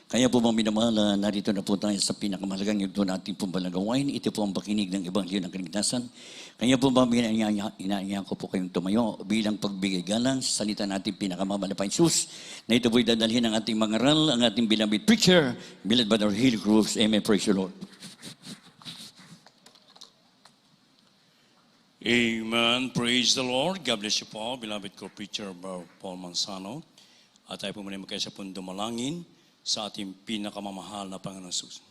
Kaya po mga minamahal, narito na po tayo sa pinakamahalagang yugto natin pong balagawain. Ito po ang pakinig ng Ebanghelyo ng Kaligtasan. Kaya po mga inaanya ko po kayong tumayo bilang pagbigay galang sa salita natin pinakamamahal na Jesus. Na ito po'y dadalhin ng ating mga aral, ang ating beloved preacher, beloved Brother Hill Cruz. Amen. Praise the Lord. Amen. Praise the Lord. God bless you po, beloved co-preacher Paul Manzano. At tayo po muna magkaisa pong dumalangin sa ating pinakamamahal na Panginoon Jesus.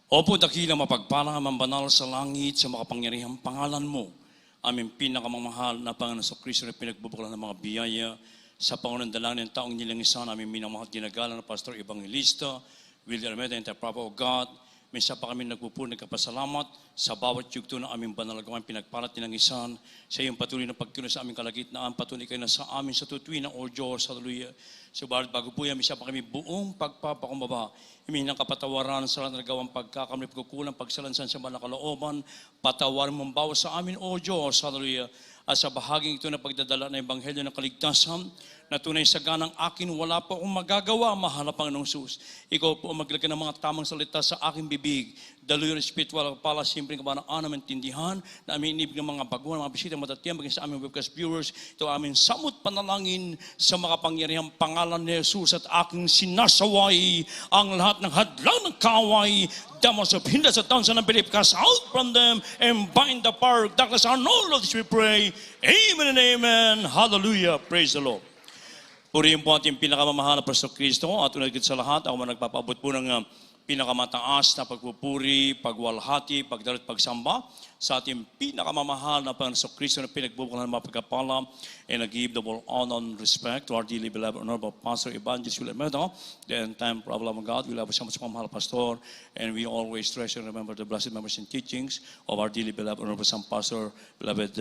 Opo, dakilang mapagpala, mambanal sa langit, sa makapangyarihang pangalan mo, aming pinakamamahal na Panginoon sa Kristo na pinagbubuklan ng mga biyaya sa pangunang dalangin ng taong nilangisan, aming minamahal ginagalang na Pastor Evangelista, William Almeida, and the Prophet of God. Minsan pa kami nagpupuri, nagkapasalamat sa bawat yugto ng aming banalagawan, pinagpalat nilangisan sa iyong patuloy na pagkilos sa aming kalagitnaan, patuloy kayo na sa amin sa tutuwin ng O Diyos, hallelujah. Subalit bago po yan, minsan pa kami buong pagpapakumbaba, himingi ng kapatawaran sa lahat ng nagawang pagkakamali, pagkukulang, pagsalansan sa mga kalooban, patawarin mong bawas sa amin, O Diyos, hallelujah. At sa bahaging ito na pagdadala ng Ebanghelyo ng Kaligtasan, na tunay sa ganang akin, wala po akong magagawa, mahal na Panginoong Jesus. Ikaw po ang maglagay ng mga tamang salita sa aking bibig. Daluyo ng spiritual pala, simpleng kabanaan namin tindihan, na aming inibig ng mga baguhan, mga bisita, matatiyang, bagay sa aming webcast viewers. Ito aming samot panalangin sa makapangyarihang pangalan ni Jesus at aking sinasaway ang lahat ng hadlang ng kaway. Damos of hinders at towns and belief, cast out from them and bind the power of darkness. Our Lord, we pray. Amen and amen. Hallelujah. Praise the Lord. Purihin po ating pinakamamahal na Pastor Kristo at unagit sa lahat, ako man nagpapaabot po ng pinakamataas na pagpupuri, pagwalhati, pagdalo at pagsamba sa ating pinakamamahal na Panginoon Kristo na pinagbubuklahan ng mga pagkapala, and I give the all honor and respect to our dearly beloved Honorable Pastor Evangelist William Almeida, the end-time problem of God. We love so much mahal Pastor, and we always treasure and remember the blessed memories and teachings of our dearly beloved Honorable Son Pastor, beloved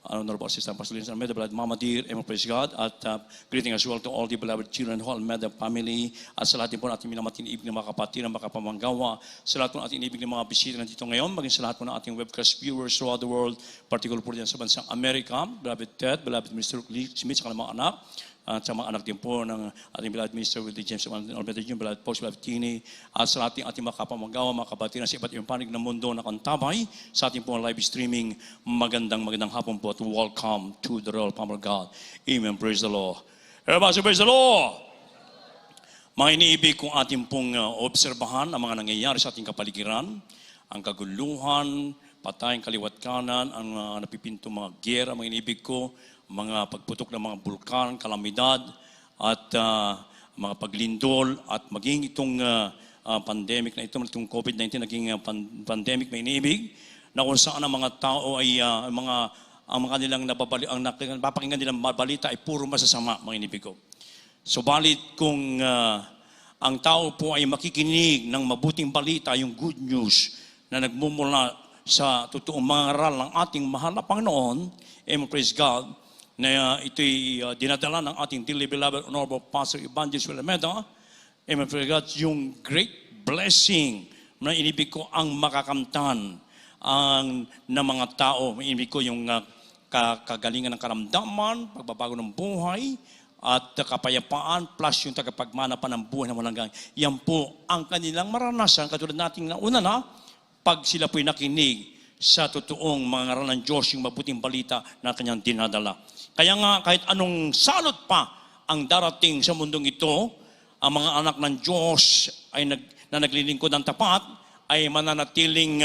Honorable Assistant Pastor Lindsay Almeida, beloved Mama Dear, and praise God, at greeting as well to all the beloved children who Almeida family, at sa lahat din po natin minamatin ibig ng mga kapatid, ng mga kapamanggawa, sa lahat po natin ibig ng mga bisita na dito ngayon, maging sa lahat po ng ating webcast viewers throughout the world, particular po dyan sa bansang Amerika, beloved Ted, beloved Mr. Lee Smith, sa kanilang mga anak, at sa mga anak din po ng ating beloved Mr. Willie James Almeida Jr., beloved Post, beloved Tini, at sa ating mga kapamanggawa, mga kapatid na sa iba't ibang panig ng mundo na kantabay, sa ating po live streaming, magandang hapon po at welcome to the Royal Palm of God. Amen. Praise the Lord. Everybody, praise the Lord. Mga iniibig kong ating pong obserbahan ang mga nangyayari sa ating kapaligiran, ang kaguluhan, patayang kaliwat kanan, ang napipintong mga gera, mga iniibig ko, mga pagputok ng mga bulkan, kalamidad, at mga paglindol, at maging itong pandemic na ito, itong COVID-19, naging pandemic, may iniibig, na kung saan ang mga tao ay, ang mga nilang napapakinggan nilang balita ay puro masasama, mga iniibig ko. Subalit kung ang tao po ay makikinig ng mabuting balita, yung good news na nagmumula sa totoong mga aral ng ating mahal na Panginoon, amen, praise God, na ito'y dinadala ng ating dearly beloved Honorable Pastor Evangelist William Almeida, amen, praise God, yung great blessing na inibig ko ang makakamtan ng mga tao, inibig ko yung kagalingan ng karamdaman, pagbabago ng buhay, at kapayapaan, plus yung tagapagmana pa ng buhay na walang hanggan. Yan po ang kanilang maranasan, katulad nating nauna na, pag sila po'y nakinig sa totoong mga ngaral ng Diyos, yung mabuting balita na kanyang dinadala. Kaya nga, kahit anong salot pa ang darating sa mundong ito, ang mga anak ng Diyos ay na naglilingkod ng tapat, ay mananatiling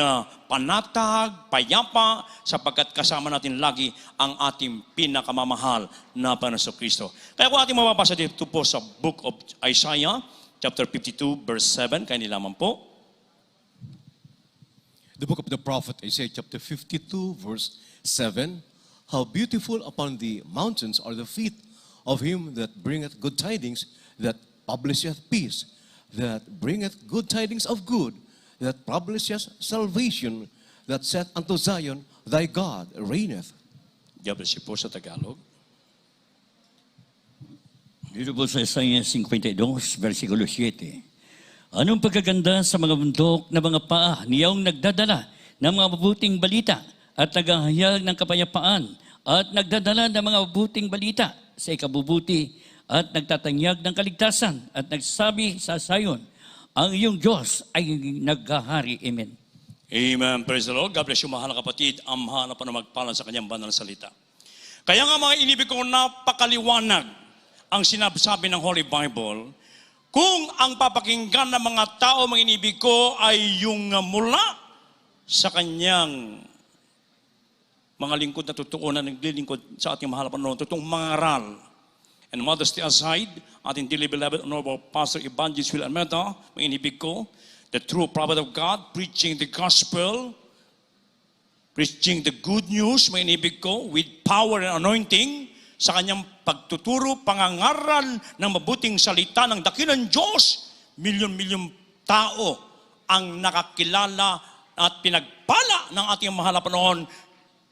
panatag, payapa, sapagkat kasama natin lagi ang ating pinakamamahal na Panginoon Kristo. Kaya kung ating mababasa dito po sa Book of Isaiah, chapter 52, verse 7, kaya nilaman po. The book of the prophet Isaiah, chapter 52, verse 7. How beautiful upon the mountains are the feet of him that bringeth good tidings, that publisheth peace, that bringeth good tidings of good, that publisheth salvation, that saith unto Zion, thy God reigneth. God bless you po sa Tagalog. Dito po sa Isaiah 52, versikulo 7. Anong pagkaganda sa mga bundok na mga paa niyang nagdadala ng mga mabuting balita at naghahayag ng kapayapaan at nagdadala ng mga mabuting balita sa ikabubuti at nagtatanyag ng kaligtasan at nagsabi sa Zion, ang iyong Diyos ay naghahari. Amen. Amen. Praise the Lord. God bless you, mahal na kapatid. Ang mahal na panamagpalan sa kanyang banal na salita. Kaya nga mga inibig ko, napakaliwanag ang sinasabi ng Holy Bible. Kung ang papakinggan ng mga tao, mga inibig ko, ay yung mula sa kanyang mga lingkod na totoo na naglilingkod sa ating mahal na Panginoon, totoong mangaral. And modesty aside, ating dearly beloved Honorable Pastor Evangelist Will Almeida, mga inibig ko, the true prophet of God, preaching the gospel, preaching the good news, mga inibig ko, with power and anointing, sa kanyang pagtuturo, pangangaral ng mabuting salita ng dakilang Diyos, milyon-milyon tao ang nakakilala at pinagpala ng ating mahal na Panginoon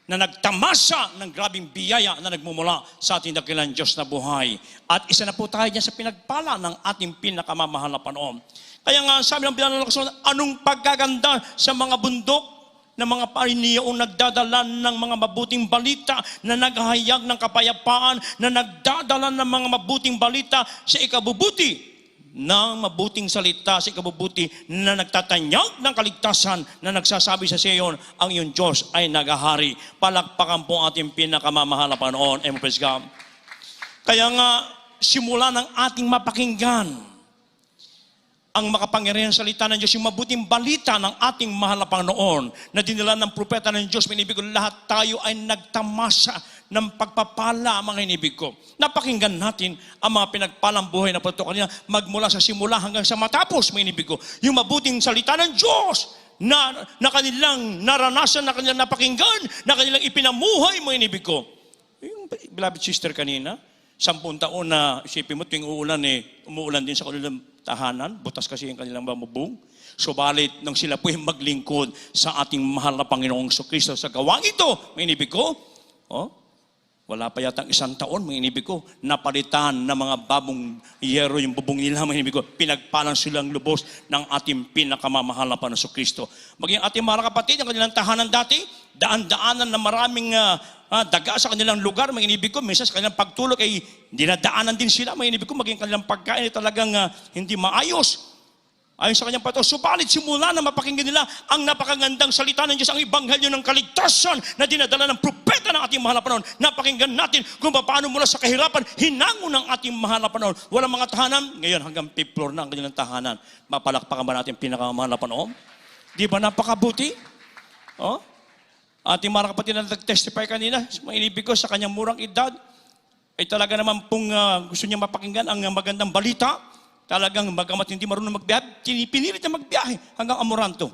na nagtamasa ng grabing biyaya na nagmumula sa ating dakilang Diyos na buhay. At isa na po tayo dyan sa pinagpala ng ating pinakamamahal na Panginoon. Kaya nga sabi ng Pinanong Kasunod, anong pagkaganda sa mga bundok na mga pariniyaong nagdadala ng mga mabuting balita, na naghahayag ng kapayapaan, na nagdadala ng mga mabuting balita sa ikabubuti ng mabuting salita, sa ikabubuti na nagtatanyag ng kaligtasan, na nagsasabi sa Sion, ang iyong Diyos ay naghahari. Palakpakan po ating pinakamamahal na Panginoon. Amen, praise God. Kaya nga, simula ng ating mapakinggan ang makapangyarihan salita ng Diyos, yung mabuting balita ng ating mahal na Panginoon na dinala ng propeta ng Diyos, minibig ko, lahat tayo ay nagtamasa ng pagpapala, mga inibig ko. Napakinggan natin ang mga pinagpalang buhay na patuto kanina, magmula sa simula hanggang sa matapos, mga inibig ko. Yung mabuting salita ng Diyos na kanilang naranasan, na kanilang napakinggan, na kanilang ipinamuhay, mga inibig ko. Yung beloved sister kanina, 10 taon na isipin mo, tuwing uulan, umuulan din sa kanilang tahanan, butas kasi yung kanilang bamubong. Subalit, nang sila po yung maglingkod sa ating mahal na Panginoong Kristo sa gawang ito, may inibig ko, wala pa yatang 1 taon, may inibig ko, napalitan ng mga babong yero yung bubong nila, may inibig ko, pinagpalang silang lubos ng ating pinakamamahal na Panginoong Kristo. Maging ating mga kapatid, ang kanilang tahanan dati, daan-daanan na maraming daga sa kanilang lugar, mga inibig ko, minsan sa kanilang pagtulog ay dinadaanan din sila, mga inibig ko, maging kanilang pagkain ay talagang hindi maayos. Ayon sa kanyang pato, subalit simula na mapakinggan nila ang napakagandang salita ng Diyos, ang ebanghelyo ng kaligtasan na dinadala ng propeta ng ating mahal na Panginoon. Napakinggan natin kung paano mula sa kahirapan, hinango ng ating mahal na Panginoon. Walang mga tahanan, ngayon hanggang 5th floor na ang kanilang tahanan. Mapalakpakan ba natin pinakamahal na Panginoon? Di ba napakabuti? Ating mga kapatid na nag-testify kanina, mainibig ko sa kanyang murang edad, ay talaga naman pong gusto niya mapakinggan ang magandang balita. Talagang bagamat hindi marunong magbiyahe, pinilit na magbiyahe hanggang Amoranto.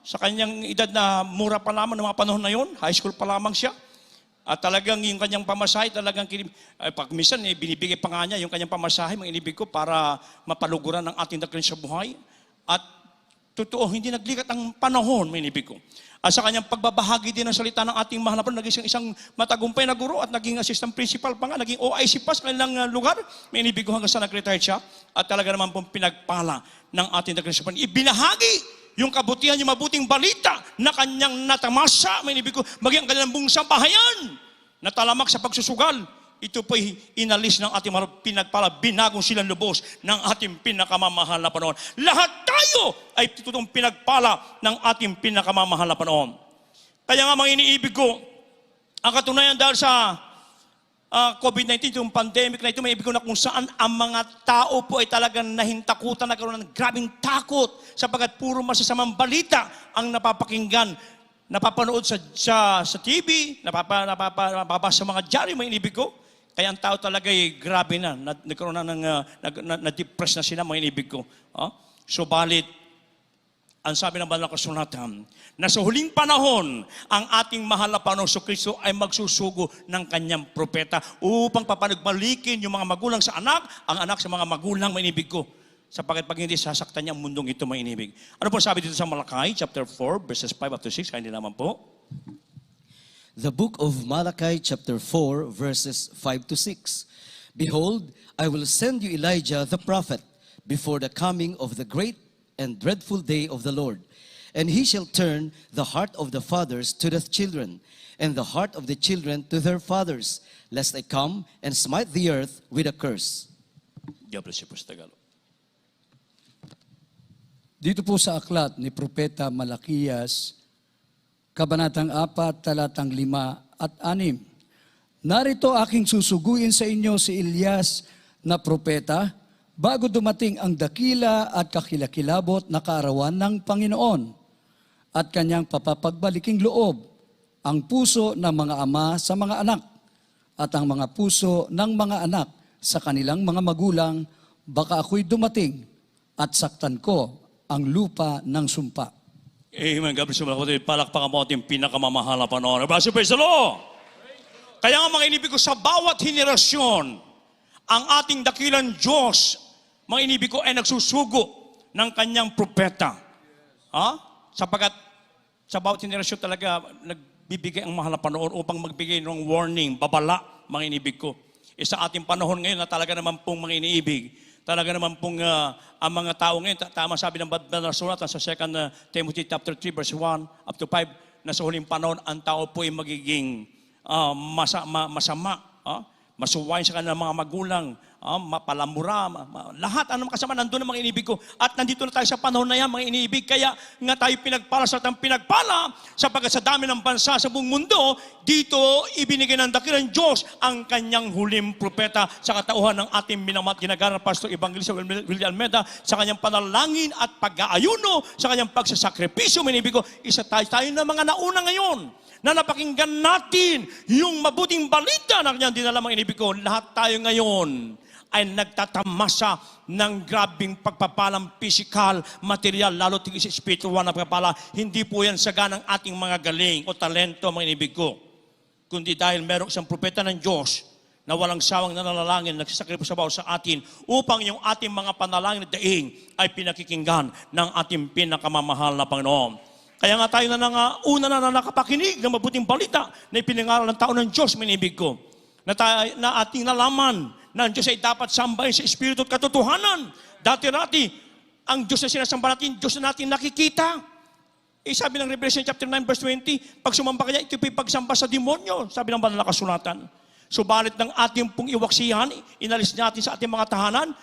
Sa kanyang edad na mura pa lamang ng mga panahon na yon, high school pa lamang siya. At talagang yung kanyang pamasahe, talagang pag minsan binibigay pa nga niya yung kanyang pamasahe, mga inibig ko, para mapaluguran ng ating dakilang sa buhay. At totoo, hindi naglikat ang panahon, mga inibig ko. At sa kanyang pagbabahagi din ng salita ng ating mahal na Panginoon, naging isang matagumpay na guro at naging assistant principal pa nga, naging OIC pa sa kanilang lugar. May inibig ko hanggang sa nag-retire siya. At talaga naman pong pinagpala ng ating dakilang sa Panginoon. Ibinahagi yung kabutihan, yung mabuting balita na kanyang natamasa, may inibig ko, maging ang kanilang buong sambahayan na talamak sa pagsusugal. Ito po'y inalis ng ating mahal, pinagpala, binagong silang lubos ng ating pinakamamahal na Panginoon. Lahat tayo ay totoong pinagpala ng ating pinakamamahal na Panginoon. Kaya nga mga iniibig ko, ang katunayan dahil sa COVID-19, yung pandemic na ito, may ibig ko na kung saan ang mga tao po ay talagang nahintakutan, nagkaroon ng grabing takot sapagkat puro masasamang balita ang napapakinggan, napapanood sa TV, napapabasa sa mga dyaryo, may inibig ko. Kaya ang tao talaga ay grabe na, nagkaroon na na-depress na sila, mga inibig ko. Subalit, ang sabi ng banal na kasulatan, na sa huling panahon, ang ating mahal na Panginoong Kristo ay magsusugo ng kanyang propeta upang papanagbalikin yung mga magulang sa anak, ang anak sa mga magulang, mga inibig ko. Sapagkat pag hindi sasaktan niya ang mundong ito, mga inibig. Ano po sabi dito sa Malakay, chapter 4, verses 5 up to 6, kaya hindi naman po. The book of Malachi, chapter 4, verses 5 to 6. Behold, I will send you Elijah the prophet before the coming of the great and dreadful day of the Lord. And he shall turn the heart of the fathers to the children, and the heart of the children to their fathers, lest I come and smite the earth with a curse. God bless you po sa Tagalog. Dito po sa aklat ni Propeta Malakiyas, Kabanatang 4, talatang 5 at 6. Narito aking susuguin sa inyo si Elias na propeta bago dumating ang dakila at kakilakilabot na kaarawan ng Panginoon at kanyang papapagbaliking loob ang puso ng mga ama sa mga anak at ang mga puso ng mga anak sa kanilang mga magulang, baka ako'y dumating at saktan ko ang lupa ng sumpa. Amen. God bless you, mga kapatid. Palakpakan mo ating pinakamamahal na Panginoon. Praise the Lord! Kaya nga mga inibig ko, sa bawat henerasyon, ang ating dakilang Diyos, mga inibig ko, ay nagsusugo ng kanyang propeta. Sapagat sa bawat henerasyon talaga, nagbibigay ang mahal na Panginoon upang magbigay ng warning, babala, mga inibig ko. Sa ating panahon ngayon na talaga naman pong mga iniibig, talaga naman pong ang mga tao ngayon, tama sabi ng banal na sulat sa 2 Timothy chapter 3 verse 1 up to 5, na sa huling panahon, ang tao po ay magiging masama, masuwain sa kanilang mga magulang, mapalamura, lahat, anong kasama, nandun ang mga inibig ko. At nandito na tayo sa panahon na yan, mga inibig, kaya nga tayo pinagpala sa atang pinagpala, sapagkat sa dami ng bansa sa buong mundo, dito ibinigay ng dakilang Diyos ang kanyang huling propeta sa katauhan ng ating minamat ginagana Pastor Evangelista Willie Almeida, sa kanyang panalangin at pag-aayuno, sa kanyang pagsasakripisyo, mga inibig ko. Isa tayo ng mga nauna ngayon, na napakinggan natin yung mabuting balita na kanyang dinala, mga inibig ko. Lahat tayo ngayon ay nagtatamasa ng grabing pagpapalang physical, material, lalo tigil sa spiritual na pagpapala. Hindi po yan saga ng ating mga galing o talento, mga inibig ko. Kundi dahil meron isang propeta ng Diyos na walang sawang nananalangin, nagsasakripisyo sa atin upang yung ating mga panalangin at daing ay pinakikinggan ng ating pinakamamahal na Panginoon. Kaya nga tayo na una na nakapakinig ng mabuting balita na ipinangaral ng tao ng Diyos, mga inibig ko. Na ating nalaman na ang Diyos ay dapat sambahin sa Espiritu at katotohanan. Dati-rati, ang Diyos na sinasamba natin, Diyos na natin nakikita. Sabi ng Revelation chapter 9 verse 20, pag sumamba kanya, ito po'y pagsamba sa demonyo, sabi ng banal na kasulatan. Subalit ng ating pong iwaksihan, inalis natin sa ating mga tahanan,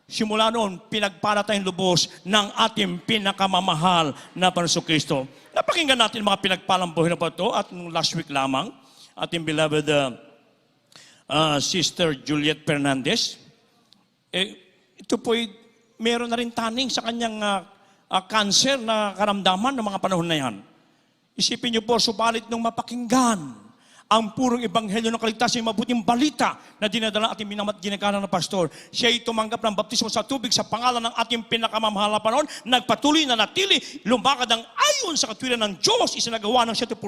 simula noon, pinagpala tayong lubos ng ating pinakamamahal na Panginoon Kristo. Napakinggan natin mga pinagpalang buhay na po ito at last week lamang, ating beloved Sister Juliet Fernandez. Ito po'y meron na rin taning sa kanyang cancer na karamdaman ng mga panahon na yan. Isipin niyo po, subalit nung mapakinggan ang purong ebanghelyo ng kaligtasan, yung mabuting balita na dinadala ating minamat ginagalang na pastor, siya ay tumanggap ng baptismo sa tubig sa pangalan ng ating pinakamamahal na Panginoon, nagpatuloy na natili, lumakad ang ayon sa katwiran ng Diyos, isinagawa ng 7%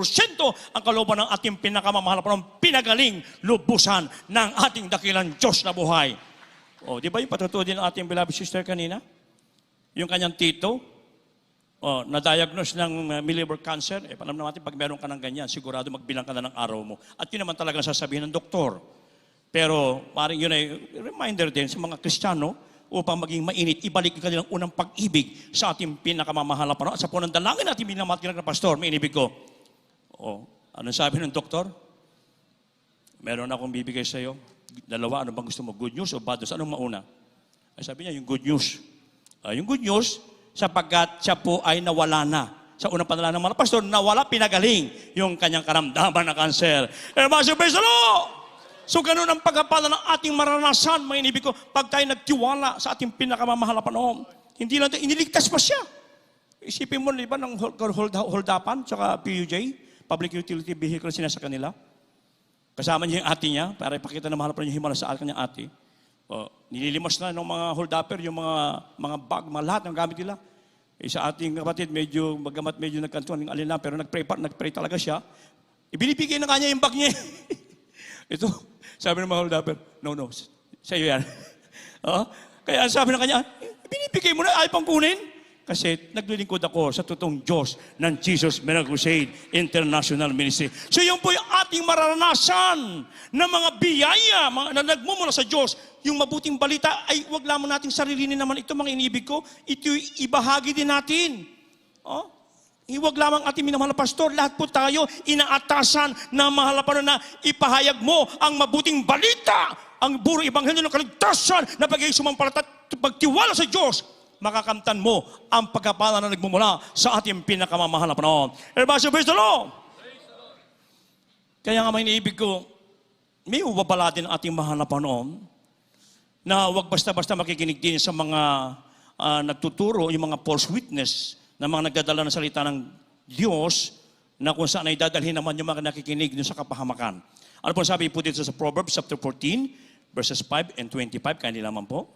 ang kalooban ng ating pinakamamahal na Panginoon, pinagaling lubusan ng ating dakilang Diyos na buhay. Di ba yung patutuo din ng ating beloved sister kanina? Yung kanyang tito, na-diagnose ng liver cancer, alam naman natin, pag meron ka ng ganyan, sigurado magbilang ka na ng araw mo. At yun naman talaga sasabihin ng doktor. Pero maring yun ay reminder din sa mga Kristiyano upang maging mainit, ibalik ang kanilang unang pag-ibig sa ating pinakamamahal na Panginoon. At sa punang dalangin natin minamatinig na pastor, may inibig ko. Anong sabi ng doktor? Meron akong bibigay sa iyo. Dalawa, ano bang gusto mo? Good news o bad news? Anong mauna? Ay sabi niya, yung good news. Yung good news, sapagkat siya po ay nawala na. Sa unang panalangin ng mga pastor, nawala, pinagaling yung kanyang karamdaman na kanser. So ganun ang pagkapala ng ating maranasan, mga inibig ko, pag tayo nagtiwala sa ating pinakamamahal na Panginoon. Hindi lang tayo, iniligtas pa siya. Isipin mo, di ba, ng holdapan, tsaka PUJ, Public Utility Vehicle, sinasa kanila. Kasama niya yung ate niya, para ipakita na mahal pa niya himala sa kanyang ate. Nililimos na ng mga hold-upper, yung mga bag, lahat ng gamit nila. Sa ating kapatid, medyo nagkantuan ng alina, pero nagpray talaga siya. Ibinibigay na kanya yung bag niya. Ito, sabi ng mga hold-upper, no, sa'yo yan. Kaya sabi ng kanya, ibinibigay mo na, ayaw pang kunin. Kasi naglilingkod ako sa totoong Diyos ng Jesus Miracle Crusade International Ministry. So yun po yung ating mararanasan ng mga biyaya na nagmumula sa Diyos. Yung mabuting balita ay wag lamang nating sarilinin naman ito, mga inibig ko. Ito ibahagi din natin. Huwag lamang ating minamahal na pastor, lahat po tayo inaatasan na mahal na Panginoon na ipahayag mo ang mabuting balita, ang burong ebanghelyo ng kaligtasan na pag-iig sumampalataya at pagtiwala sa Diyos, makakamtan mo ang pagkapala na nagmumula sa ating pinakamamahal na Panginoon. Everybody, praise the Lord! Kaya nga may iniibig ko, may ubabala din ang ating mahal na Panginoon na huwag basta-basta makikinig din sa mga nagtuturo, yung mga false witness, na mga nagdadala ng salita ng Diyos na kung saan ay dadalhin naman yung mga nakikinig dun sa kapahamakan. Ano po sabi po dito sa Proverbs chapter 14, verses 5 and 25, kaya naman po.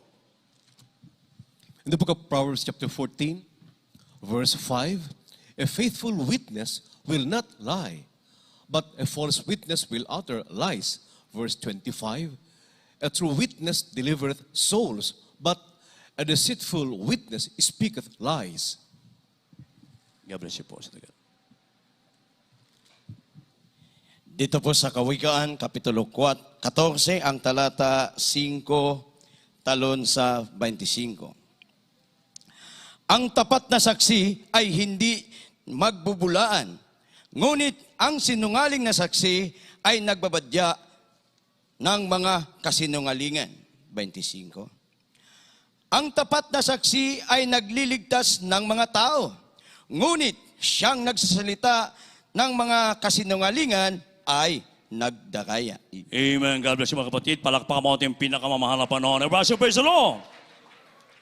In the book of Proverbs chapter 14, verse 5, a faithful witness will not lie, but a false witness will utter lies. Verse 25, a true witness delivereth souls, but a deceitful witness speaketh lies. God bless you po. Sa tagal. Dito po sa Kawikaan, Kapitulo 14, ang talata 5, talon sa 25. Ang tapat na saksi ay hindi magbubulaan, ngunit ang sinungaling na saksi ay nagbabadya ng mga kasinungalingan. 25. Ang tapat na saksi ay nagliligtas ng mga tao, ngunit siyang nagsasalita ng mga kasinungalingan ay nagdakaya. Amen. God bless you mga kapatid. Palakpakan mo ating pinakamamahal na Panginoon. Everybody, praise the Lord!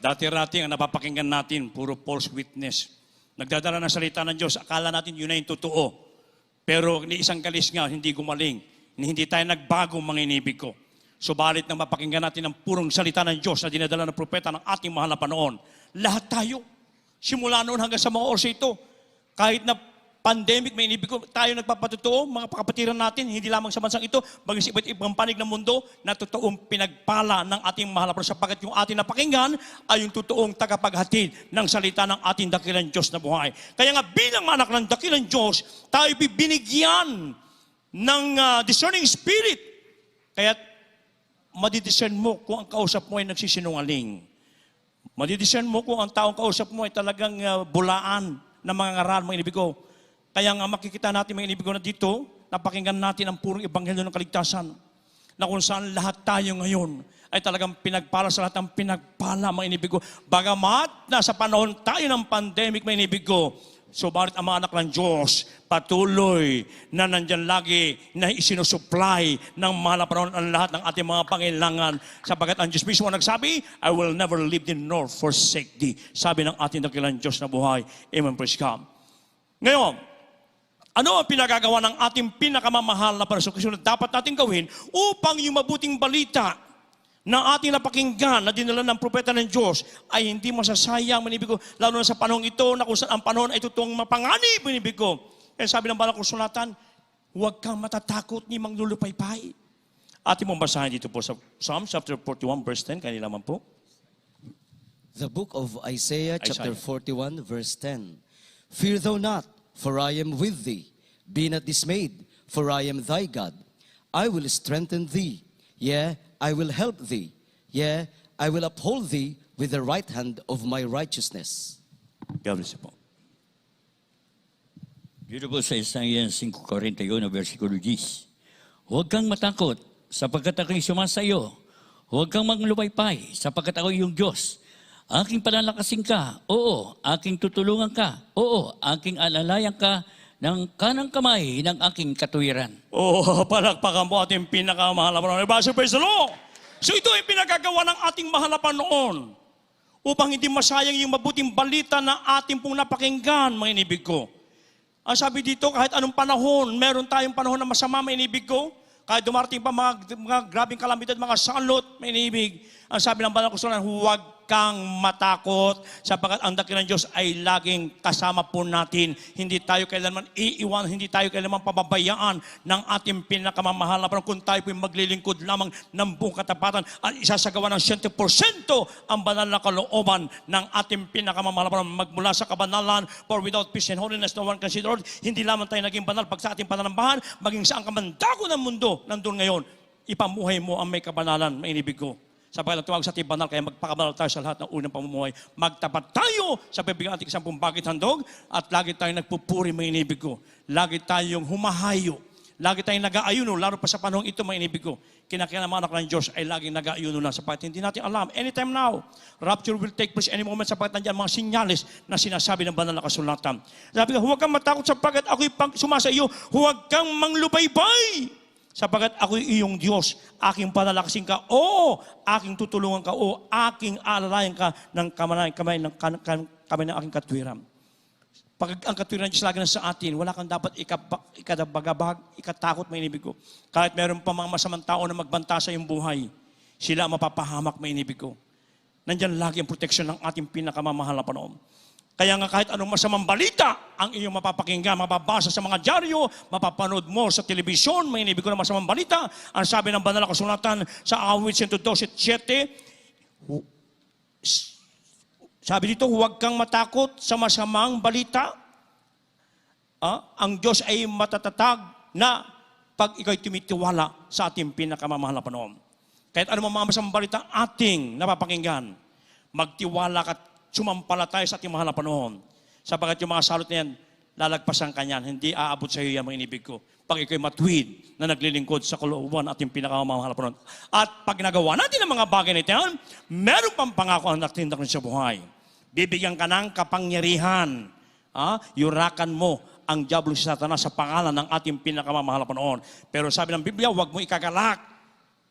Dati-rati ang napapakinggan natin, puro false witness. Nagdadala ng salita ng Diyos, akala natin yun na yung totoo. Pero ni isang kalis nga, hindi gumaling. Hindi tayo nagbago, mga inibig ko. Subalit nang mapakinggan natin ang purong salita ng Diyos na dinadala ng propeta ng ating mahal na Panginoon, lahat tayo, simula noon hanggang sa mga oras ito, kahit na pandemic, may inibig ko, tayo nagpapatotoo, mga kapatiran natin, hindi lamang sa bansang ito, bagay sa iba't ibang panig ng mundo, na totoong pinagpala ng ating mahal na Panginoon, sapagkat yung ating napakinggan ay yung totoong tagapaghatid ng salita ng ating dakilang Diyos na buhay. Kaya nga bilang anak ng dakilang Diyos, tayo binigyan ng discerning spirit. Kaya madidiscern mo kung ang kausap mo ay nagsisinungaling. Madidiscern mo kung ang taong kausap mo ay talagang bulaan ng mga ngaral, mga inibig ko. Kaya nga makikita natin, mga inibig ko, na dito, napakinggan natin ang purong ebanghelyo ng kaligtasan, na kung saan lahat tayo ngayon ay talagang pinagpala sa lahat ng pinagpala, mga inibig ko. Bagamat nasa panahon tayo ng pandemic, mga inibig ko, subalit ang mga anak ng Diyos, patuloy na nandyan lagi na isinusupply ng mahal na panahon ang lahat ng ating mga pangailangan. Sapagat ang Diyos mismo nagsabi, I will never leave thee nor forsake thee. Sabi ng ating dakilang Diyos na buhay. Amen, praise God. Ngayon, ano ang pinagagawa ng ating pinakamamahal na Panginoon na dapat natin gawin upang yung mabuting balita na ating napakinggan na dinala ng propeta ng Diyos ay hindi masasayang, manibig ko, lalo na sa panahon ito na kung saan ang panahon ay totoong mapanganib, manibig ko. Kaya sabi ng banal na kasulatan, huwag kang matatakot ni manglulupaypay. Ating mong basahin dito po sa Psalm chapter 41 verse 10, kanila naman po. The book of Isaiah, chapter 41, verse 10. Fear thou not, for I am with thee. Be not dismayed, for I am thy God. I will strengthen thee. Yea, I will help thee. Yea, I will uphold thee with the right hand of my righteousness. God bless you po. Dito po sa Isaiah 5:41 na versikulo 10. Huwag kang matakot, sapagkat ako'y sumasayo. Huwag kang maglupaypay, sapagkat ako yung Diyos. Aking palalakasin ka, oo, aking tutulungan ka, oo, aking alalayan ka ng kanang kamay ng aking katuwiran. Oh, palakpakan mo ating pinakamahal na Panginoon. Everybody, praise the Lord. So ito ay pinagagawa ng ating mahal na Panginoon upang hindi masayang yung mabuting balita na ating pong napakinggan, mga inibig ko. Ang sabi dito, kahit anong panahon, meron tayong panahon na masama, mga inibig ko. Kahit dumarating pa mga grabing kalamidad, mga salot, mga inibig. Ang sabi ng banal na kasulatan, huwag kang matakot sapagkat ang dakilang Diyos ay laging kasama po natin. Hindi tayo kailanman iiwan, hindi tayo kailanman pababayaan ng ating pinakamamahal na Panginoon kung tayo po'y maglilingkod lamang ng buong katapatan at isasagawa ng 100% ang banal na kalooban ng ating pinakamamahal na Panginoon magmula sa kabanalan. For without peace and holiness, no one can see the Lord. Hindi lamang tayo naging banal pag sa ating pananambahan, maging saan ka man dako ng mundo nandun ngayon, ipamuhay mo ang may kabanalan, mainibig ko. Sapagkat ang tawag sa ating banal, kaya magpakabanal tayo sa lahat ng unang pamumuhay. Magtapat tayo sa bibigyan ating isang bakit handog at lagi tayong nagpupuri, mga inibig ko. Lagi tayong humahayo. Lagi tayong nag-aayuno, lalo pa sa panahon ito, mga inibig ko. Kinakailangan mga anak ng Diyos ay laging nag-aayuno na sapagkat hindi natin alam. Anytime now, rapture will take place any moment sapagkat nandiyan mga sinyalis na sinasabi ng banal na kasulatan. Sabi ka, huwag kang matakot sapagkat ako'y sumasa iyo. Huwag kang manglubaybay. Sapagkat ako'y iyong Diyos, aking palalakasin ka, o aking tutulungan ka, o aking alalayan ka ng kamay ng aking katwiran. Pag ang katwiran ng Diyos lagi na sa atin, wala kang dapat ikadabagabag, ikatakot, may inibig ko. Kahit meron pa mga masamang tao na magbanta sa iyong buhay, sila mapapahamak, may inibig ko. Nandyan lagi ang proteksyon ng ating pinakamamahal na Panginoon. Kaya nga kahit anong masamang balita ang iyong mapapakinggan, mapabasa sa mga dyaryo, mapapanood mo sa telebisyon, may inibig ko na masamang balita, ang sabi ng banal na kasulatan sa awit 112:7, sabi dito, huwag kang matakot sa masamang balita. Ang Diyos ay matatatag na pag ikaw'y tumitiwala sa ating pinakamamahal na Panginoon. Kahit anong mga masamang balita ating napapakinggan, magtiwala ka, sumampalataya sa ating mahal na Panginoon. Sapagat yung mga salot na yan, lalagpasan ka niyan. Hindi aabot sa iyo yan, mga inibig ko. Pag ikaw'y matuwid na naglilingkod sa kalooban ating pinakamamahal na Panginoon. At pag nagawa natin ang mga bagay na ito, meron pang pangako ang natindak sa buhay. Bibigyan ka ng kapangyarihan. Yurakan mo ang diablo si Satanas sa pangalan ng ating pinakamamahal na Panginoon. Pero sabi ng Biblia, huwag mo ikagalak.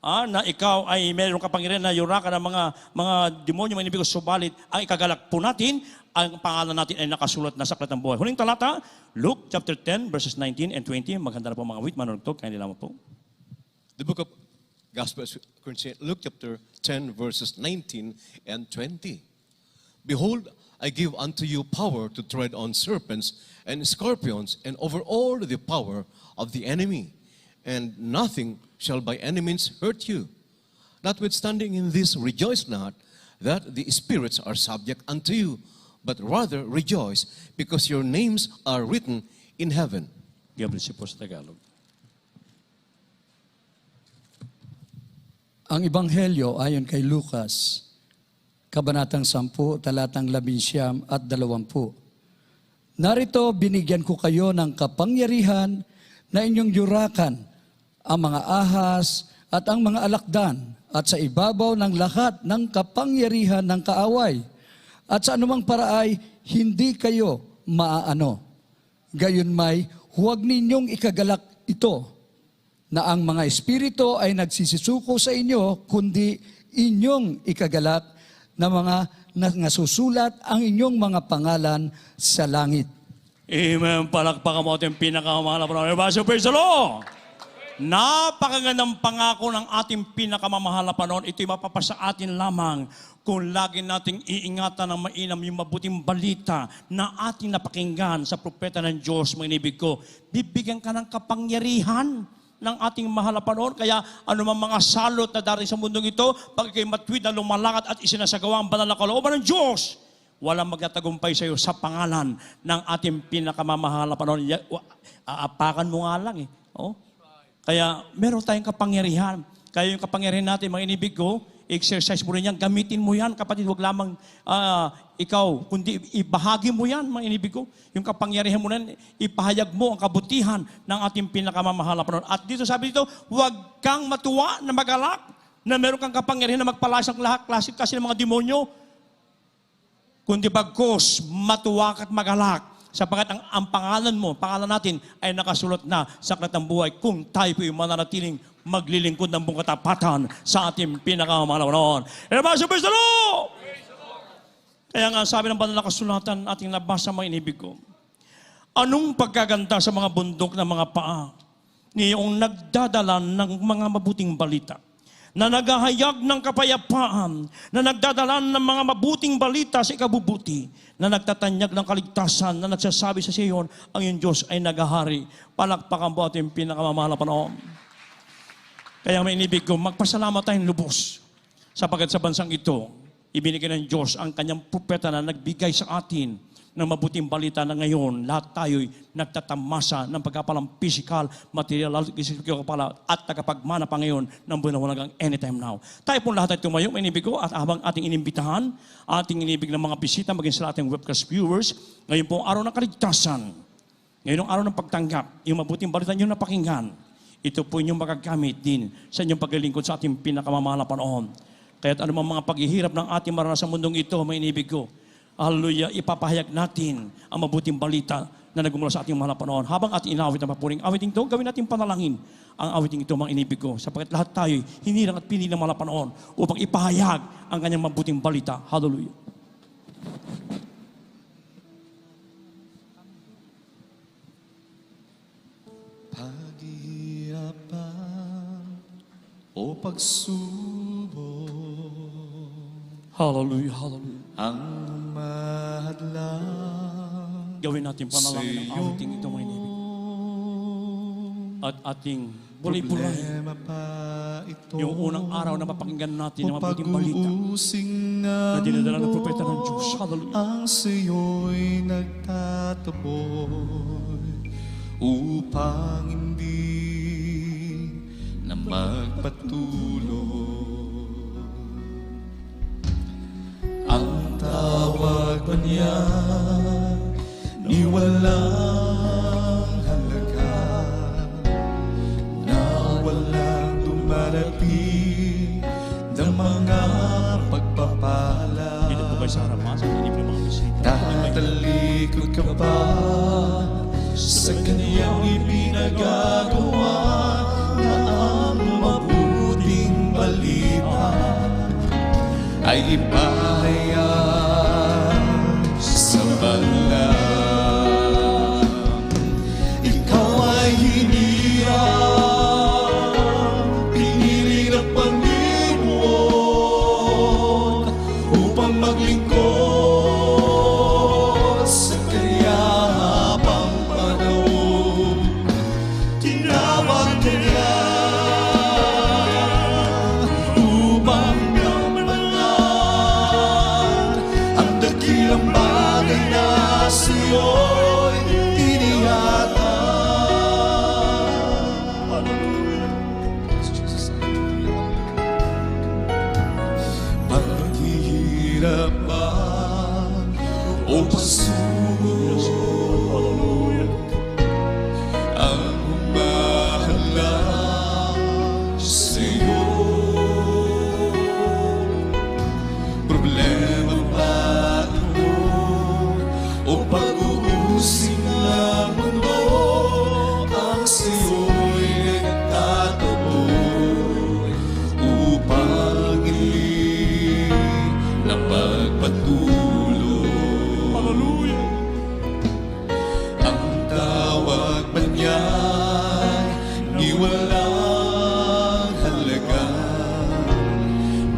Na ikaw ay mayroong kapangyarihan na yurakan ng mga demonyo, mga inibig ko, subalit ang ikagalak po natin, ang pangalan natin ay nakasulat na sa aklat ng buhay. Huling talata, Luke chapter 10, verses 19 and 20. Maganda na po mga wit, manunod kaya nila mo po. The book of Gospel according to Luke chapter 10 verses 19 and 20. Behold, I give unto you power to tread on serpents and scorpions and over all the power of the enemy, and nothing shall by any means hurt you. Notwithstanding in this, rejoice not that the spirits are subject unto you, but rather rejoice because your names are written in heaven. God bless you po sa Tagalog. Ang Ebanghelyo ayon kay Lucas, Kabanatang 10, talatang 11 at 20. Narito, binigyan ko kayo ng kapangyarihan na inyong yurakan ang mga ahas at ang mga alakdan at sa ibabaw ng lahat ng kapangyarihan ng kaaway. At sa anumang paraay, hindi kayo maaano. Gayunmay, huwag ninyong ikagalak ito, na ang mga espiritu ay nagsisisuko sa inyo, kundi inyong ikagalak na mga nasusulat ang inyong mga pangalan sa langit. Amen. Palakpakan mo ating pinakamamahal na Panginoon. Praise the Lord! Napakagandang pangako ng ating pinakamamahal na Panginoon. Ito'y mapapasa atin lamang kung lagi nating iingatan ng mainam yung mabuting balita na ating napakinggan sa propeta ng Diyos, mga inibig ko. Bibigyan ka ng kapangyarihan ng ating mahal na Panginoon. Kaya anumang mga salot na darating sa mundong ito, pag ikay matwid na lumalakad at isinasagawa ang banal na kalooban ng Diyos, walang magtatagumpay sa iyo sa pangalan ng ating pinakamamahal na Panginoon. Aapakan mo nga lang Kaya meron tayong kapangyarihan. Kaya yung kapangyarihan natin, mga inibig ko, exercise mo rin yan, gamitin mo yan, kapatid, huwag lamang ikaw, kundi ibahagi mo yan, mga inibig ko. Yung kapangyarihan mo na, ipahayag mo ang kabutihan ng ating pinakamamahal na Panginoon. At dito sabi dito, huwag kang matuwa na magalak, na meron kang kapangyarihan na magpalas ang lahat, klase kasi ng mga demonyo, kundi bagkos, matuwa at magalak. Sapagat ang pangalan mo, pangalan natin ay nakasulat na sa aklat ng buhay kung tayo po'y mananatiling maglilingkod ng buong katapatan sa ating pinakamamahal na Panginoon. Praise the Lord! Kaya nga sabi ng banal na kasulatan ating nabasa, mga inibig ko, anong pagkaganda sa mga bundok ng mga paa niyong nagdadala ng mga mabuting balita, na naghahayag ng kapayapaan, na nagdadala ng mga mabuting balita sa ikabubuti, na nagtatanyag ng kaligtasan, na nagsasabi sa Sion, ang iyong Diyos ay naghahari. Palakpakan po ating pinakamamahal na Panginoon. Kaya may inibig ko, magpasalamat tayong lubos, sapagkat sa bansang ito, ibinigay ng Diyos ang kanyang propeta na nagbigay sa atin ng mabuting balita na ngayon, lahat tayo'y nagtatamasa ng pagkapalang physical, material, at tagapagmana pa ngayon ng buwan na walang anytime now. Tayo po lahat ay tumayo, may inibig ko, at habang ating inimbitahan, ating inibig ng mga bisita, maging sa ating webcast viewers, ngayon po araw ng kaligtasan, ngayon ang araw ng pagtanggap, yung mabuting balita nyo napakinggan, ito po inyong magagamit din sa inyong paglilingkod sa ating pinakamamahal na panahon. Kaya't anumang mga paghihirap ng ating maranasan sa mundong ito, may inibig ko, hallelujah, ipapahayag natin ang mabuting balita na nagmumula sa ating mahal na panahon. Habang ating inawit ang papuring awiting ito, gawin natin panalangin ang awiting ito, mga inibig ko, sapagkat lahat tayo hinirang at pinili ng mahal na panahon upang ipahayag ang kanyang mabuting balita. Hallelujah. Paghihirapan o pagsubok, Hallelujah, hallelujah. ang mahadlang Gawin natin panalangin ang awiting ito, mga inibig. At ating bulay-bulay problema pa ito. yung unang araw na mapakinggan natin ang mabuting balita Pag-uusing na dinadala ng propeta ng Diyos. mundo, Hallelujah. ang sa'yo'y nagtataboy upang hindi na magpatuloy. Ang tawag ba niya ni walang halaga, na walang dumarating ng mga pagpapala. Dito po kayo sa harapan, sa inibig ng mga bisita. Tatalikod ka ba sa kanyang ipinagagawa na ang mabuting balita ay ipahayag sa balang? Ikaw ay hinirang, pinili ng Panginoon upang maglingkod sa kanya habang panahon. Tinawag ka niya upang gamanan ang dakilang bagay na sa'yo'y inihatag. Paghihirap ba o pagsubok, ang humahalang sa'yo. Problema ba ito o pag-uusig ng mundo, ang sa'yo'y nagtataboy upang hindi na magpatuloy. Hallelujah. Ang tawag ba niya ni walang halaga,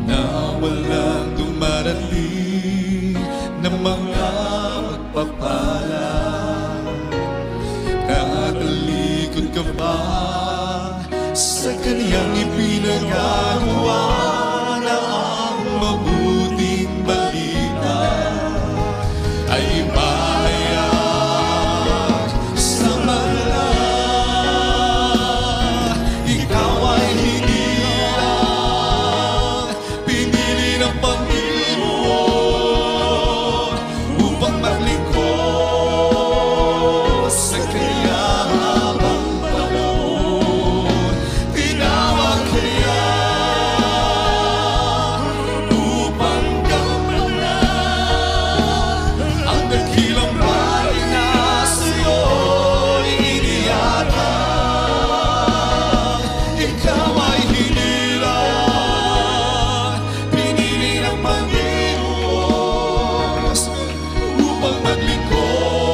na walang dumarating ng mga magpapala? Tatalikod ka ba sa kanyang ipinagagawa na ang mabuting balita ay ipahayag sa balang? Ikaw ay hinirang, pinili ng Panginoon upang maglingkod sa kanya habang panahon. Tinawag ka niya upang gamanan ang dakilang bagay na sa'yo'y inihatag. Ikaw ay hinirang, pinili ng Panginoon upang maglingkod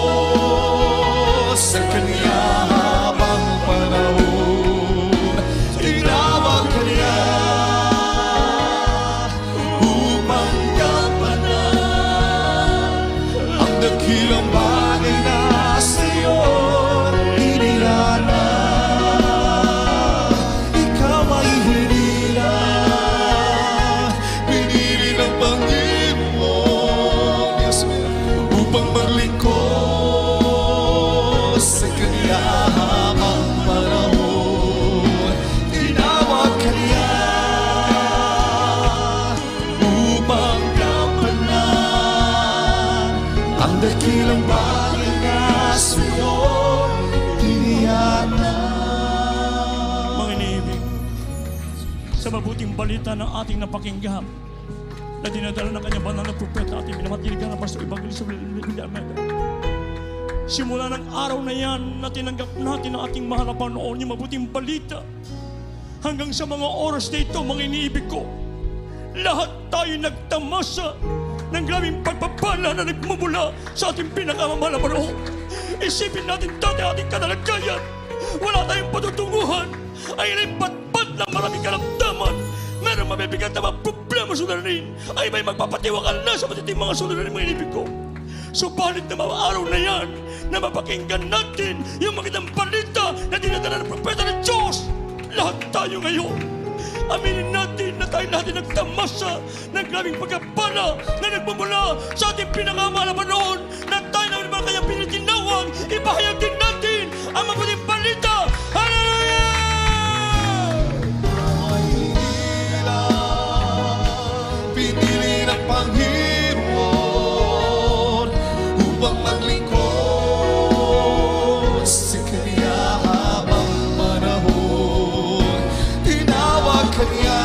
sa kanya habang panahon. Tinawag ka niya upang gampanan ang dakilang bagay na sa'yo inihatag. Ikaw ay hinirang, pinili ng Panginoon, yes, upang maglingkod ang dakilang bagay na sa'yo iniyanan. Mga iniibig, sa mabuting balita ng ating napakinggan na dinadala ng kanyang banal na propeta ating binamatigan ng Pastor Evangelista Willie Almeida. Simula ng araw na yan na tinanggap natin ang ating mahal na Panginoon yung mabuting balita hanggang sa mga oras na ito, mga iniibig ko, lahat tayo nagtamasa ng grabing pagpapala na nagmumula sa ating pinakamamahal na Panginoon. Isipin natin dati ating kanalagayan, wala tayong patutunguhan, ay naipat-pat ng maraming kalamdaman. Meron mabibigat na mga problema suliranin, ay may magpapatiwakal na sa matiting mga suliranin, mga inibig ko. Subalit na mga araw na yan, na mapakinggan natin yung magandang balita na dinadala ng propeta ng Diyos. Lahat tayo ngayon, aminin natin na tayo lahat ay nagtamasa ng grabing pagkapala na nagmumula sa ating pinakamahal na Panginoon, na tayo na mga kanyang pinitinawag, ipahayag din natin ang mabuting balita. Hallelujah! Pinili ng Panginoon upang maglingkod sa Kanya habang panahon. Tinawag Kanya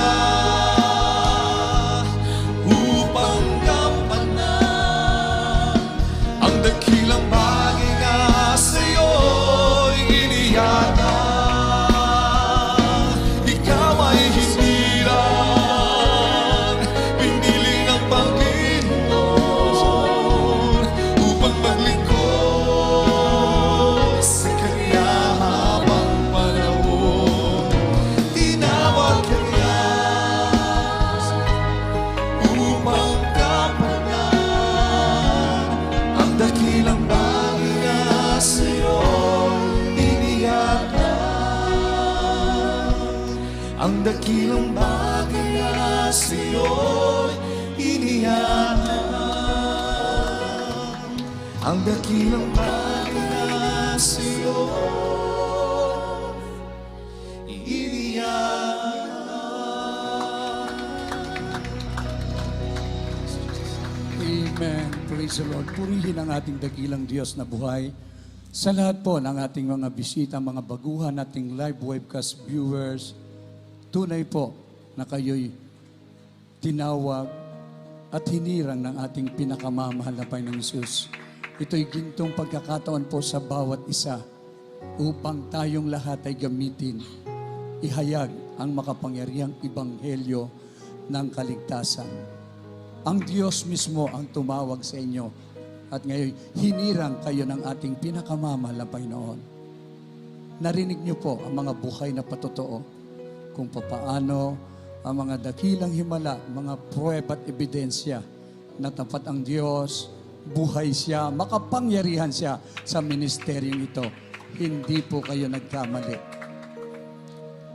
upang gampanan ang dakilang bagay na sa'yo'y iniyanan. Ikaw ay hinirang, pinili ng Panginoon upang maglingkod sa Kanya habang panahon. Tinawag Kanya upang gampanan ang dakilang bagay na sa'yo iniyakan. Ang dakilang bagay na sa'yo iniyakan. Ang dakilang bagay na sa'yo iniyakan. Amen. Praise the Lord. Purihin ang ating dakilang Diyos na buhay. Sa lahat po ng ating mga bisita, mga baguhan, ating live webcast viewers, tunay po na kayo'y tinawag at hinirang ng ating pinakamamahal na Panginoong Hesus. Ito'y gintong pagkakataon po sa bawat isa upang tayong lahat ay gamitin, ihayag ang makapangyarihang ebanghelyo ng kaligtasan. Ang Diyos mismo ang tumawag sa inyo at ngayon hinirang kayo ng ating pinakamamahal na Panginoon. Narinig niyo po ang mga buhay na patotoo kung papaano ang mga dakilang himala, mga pruweba at ebidensya na tapat ang Diyos, buhay siya, makapangyarihan siya sa ministeryong ito. Hindi po kayo nagkamali.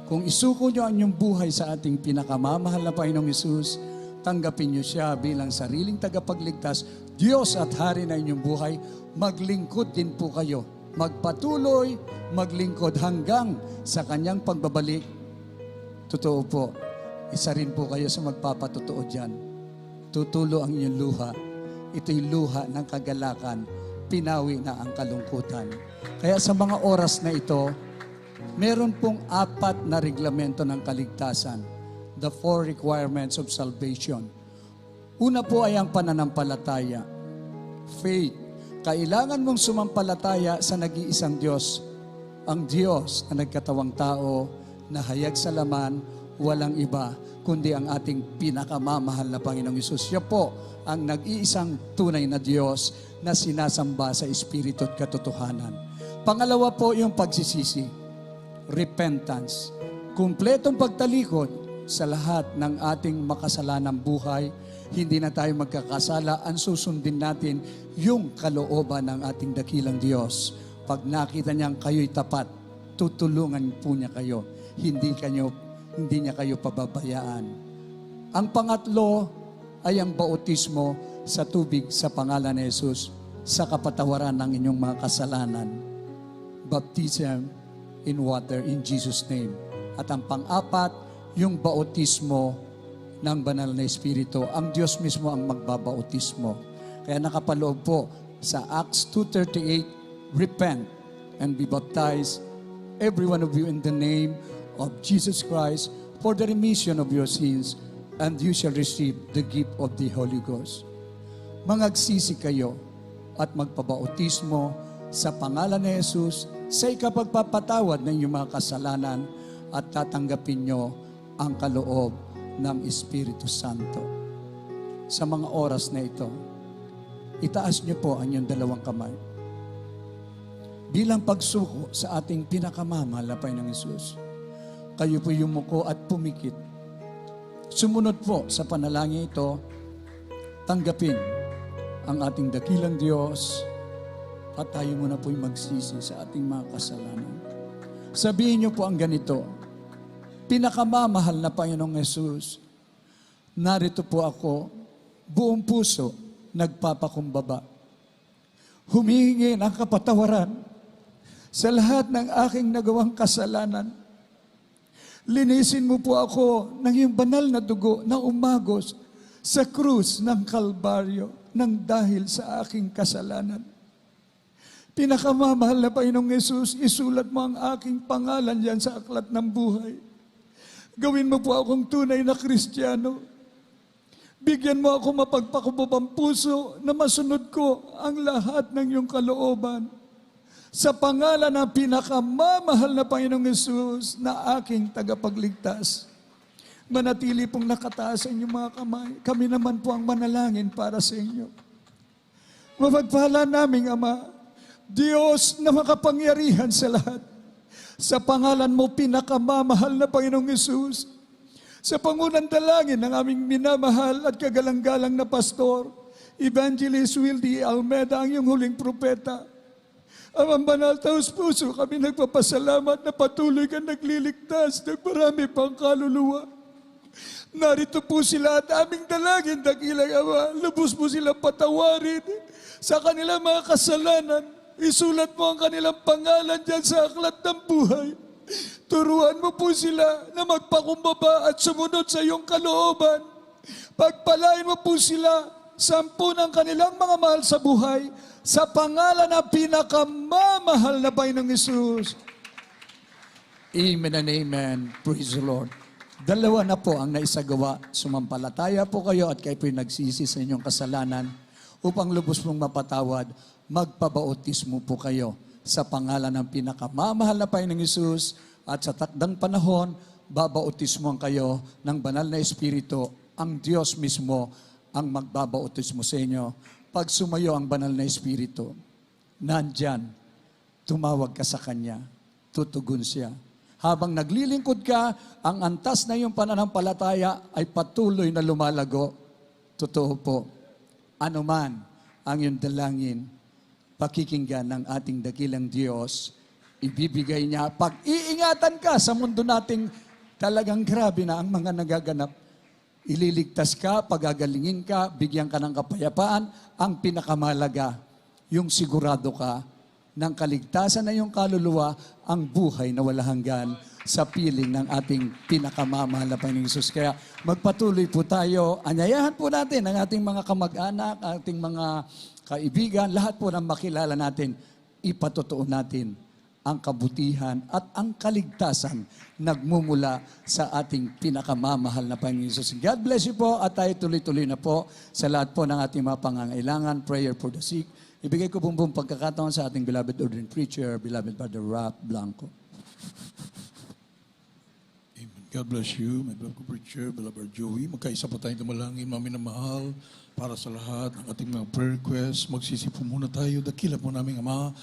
Kung isuko niyo ang inyong buhay sa ating pinakamamahal na Panginoong Hesus, tanggapin niyo siya bilang sariling tagapagligtas, Diyos at Hari na inyong buhay, maglingkod din po kayo. Magpatuloy, maglingkod hanggang sa kanyang pagbabalik. Totoo po, isa rin po kayo sa magpapatotoo dyan. Tutulo ang inyong luha. Ito'y luha ng kagalakan. Pinawi na ang kalungkutan. Kaya sa mga oras na ito, meron pong 4 na reglamento ng kaligtasan. The 4 requirements of salvation. Una po ay ang pananampalataya. Faith. Kailangan mong sumampalataya sa nag-iisang Diyos. Ang Diyos na nagkatawang tao, na hayag sa laman, walang iba, kundi ang ating pinakamamahal na Panginoong Hesus. Siya po ang nag-iisang tunay na Diyos na sinasamba sa Espiritu at katotohanan. Pangalawa po yung pagsisisi. Repentance. Kumpletong pagtalikod sa lahat ng ating makasalanang buhay. Hindi na tayo magkakasala, ang susundin natin yung kalooban ng ating dakilang Diyos. Pag nakita niyang kayo'y tapat, tutulungan po niya kayo. Hindi niya kayo pababayaan. Ang pangatlo ay ang bautismo sa tubig sa pangalan ni Jesus sa kapatawaran ng inyong mga kasalanan. Baptism in water in Jesus' name. At ang pang-apat, yung bautismo ng banal na Espiritu. Ang Diyos mismo ang magbabautismo. Kaya nakapaloob po sa Acts 2:38, repent and be baptized, every one of you, in the name of Jesus Christ, for the remission of your sins, and you shall receive the gift of the Holy Ghost. Mangagsisi kayo at magpabautismo sa pangalan ni Jesus sa ikapagpapatawad ng iyong mga kasalanan, at tatanggapin nyo ang kaloob ng Espiritu Santo. Sa mga oras na ito, itaas nyo po ang inyong dalawang kamay bilang pagsuko sa ating pinakamamahal na Panginoong Hesus. Kayo po yumuko at pumikit. Sumunod po sa panalangin ito, tanggapin ang ating dakilang Diyos, at tayo muna po'y magsisi sa ating mga kasalanan. Sabihin niyo po ang ganito: pinakamamahal na Panginoong Hesus, narito po ako, buong puso, nagpapakumbaba. Humihingi ng kapatawaran sa lahat ng aking nagawang kasalanan. Linisin mo po ako ng iyong banal na dugo na umagos sa krus ng Kalbaryo nang dahil sa aking kasalanan. Pinakamamahal na Panginoong Hesus, isulat mo ang aking pangalan diyan sa aklat ng buhay. Gawin mo po akong tunay na Kristiyano. Bigyan mo ako mapagpakubabang puso na masunod ko ang lahat ng iyong kalooban. Sa pangalan ng pinakamamahal na Panginoong Hesus na aking tagapagligtas. Manatili pong nakataas ang inyong mga kamay. Kami naman po ang manalangin para sa inyo. Mapagpala naming Ama, Diyos na makapangyarihan sa lahat, sa pangalan mo pinakamamahal na Panginoong Hesus, sa pangunang dalangin ng aming minamahal at kagalang-galang na pastor, Evangelist Wildy Almeida, ang iyong huling propeta. Amang banal, taos puso, kami nagpapasalamat na patuloy kang nagliligtas ng marami pang kaluluwa. Narito po sila at aming dalangin, dakilang Ama, lubos mo silang patawarin sa kanilang mga kasalanan. Isulat mo ang kanilang pangalan dyan sa aklat ng buhay. Turuan mo po sila na magpakumbaba at sumunod sa iyong kalooban. Pagpalain mo po sila, 10 ng kanilang mga mahal sa buhay, sa pangalan ng pinakamamahal na Panginoong Hesus. Amen and amen. Praise the Lord. 2 na po ang naisagawa. Sumampalataya po kayo at kayo po'y nagsisi sa inyong kasalanan upang lubos mong mapatawad. Magpabautismo po kayo sa pangalan ng pinakamamahal na Panginoong Hesus, at sa takdang panahon, babautismoan kayo ng banal na Espiritu. Ang Diyos mismo ang magbabautismo sa inyo. Pag sumayo ang banal na Espiritu, nandyan, tumawag ka sa Kanya, tutugon siya. Habang naglilingkod ka, ang antas na iyong pananampalataya ay patuloy na lumalago. Totoo po, anuman ang iyong dalangin, pakikinggan ng ating dakilang Diyos, ibibigay niya. Pag-iingatan ka sa mundo nating talagang grabe na ang mga nagaganap. Ililigtas ka, pagagalingin ka, bigyan ka ng kapayapaan. Ang pinakamalaga, yung sigurado ka ng kaligtasan na iyong kaluluwa, ang buhay na wala hanggan sa piling ng ating pinakamamahal na Panginoong Hesus. Kaya magpatuloy po tayo. Anyayahan po natin ang ating mga kamag-anak, ating mga kaibigan, lahat po ng makilala natin, ipatotoo natin ang kabutihan at ang kaligtasan nagmumula sa ating pinakamamahal na Panginoon Hesus. God bless you po, at tayo tuloy-tuloy na po sa lahat po ng ating mga pangangailangan. Prayer for the sick. Ibigay ko pong pagkakataon sa ating beloved ordained preacher, beloved Brother Rap Blanco. Amen. God bless you, my beloved preacher, beloved Joey. Magkaisa pa tayong tumalangin, mami na mahal, para sa lahat ng ating mga prayer requests. Magsisipo muna tayo. Dakila po namin Ama,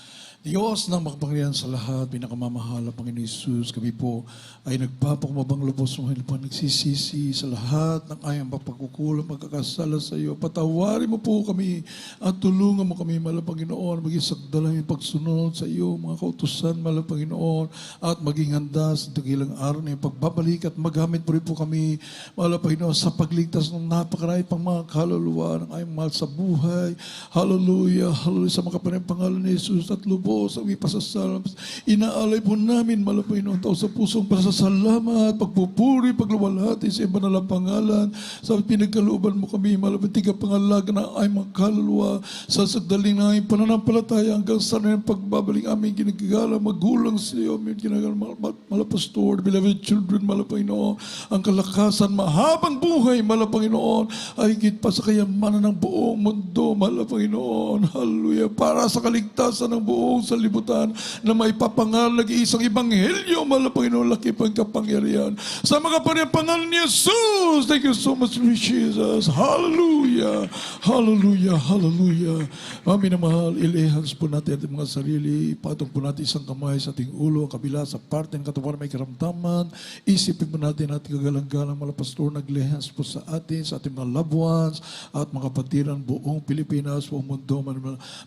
Diyos ng makapangyarihan sa lahat, pinakamamahal na Panginoon Hesus, kami po ay nagpapakumabang lubos mo, pa nagsisisi sa lahat ng ayang pagkukulang, magkakasala sa iyo. Patawarin mo po kami at tulungan mo kami, mahal na Panginoon, maging sagdalang pagsunod sa iyo, mga kautusan, mahal na Panginoon, at maging handa sa dakilang araw na yung pagbabalik at magamit po rin po kami, mahal na Panginoon, sa pagligtas ng napakarami pang mga kaluluwa ng ayang mahal sa buhay. Hallelujah, hallelujah, sa makapanayang pangalan ni Jesus, at lubos lubos ang ipasasalamat. Inaalay po namin, mahal na Panginoon, tao sa pusong pasasalamat, pagpupuri, pagluwalhati sa iba na lang pangalan. Sa pinagkalooban mo kami, mahal na tigapangalaga na ay mga kaluluwa sa sagdaling na aming pananampalataya hanggang sa rin pagbabalik aming ginagagala, magulang sa iyo, aming ginagagala, mahal pastor, beloved children, mahal na Panginoon, ang kalakasan, mahabang buhay, mahal na Panginoon, ay higit pa sa kayamanan ng buong mundo, mahal na Panginoon, hallelujah, para sa kaligtasan ng buong salibutan na may papangal nag-iisang ebanghelyo, mahal na Panginoon, laki pang kapangyarihan. Sa mga pangalan ni Jesus, thank you so much, Lord Jesus, hallelujah, hallelujah, hallelujah. Amin na mahal, ilehans po natin ating mga sarili, patong po natin isang kamay sa ating ulo, ang kabila sa parte ng katawan may karamdaman, isipin po natin ating kagalang-galang mga pastor, naglehans po sa atin, sa ating mga loved ones, at mga kapatiran buong Pilipinas, buong mundo,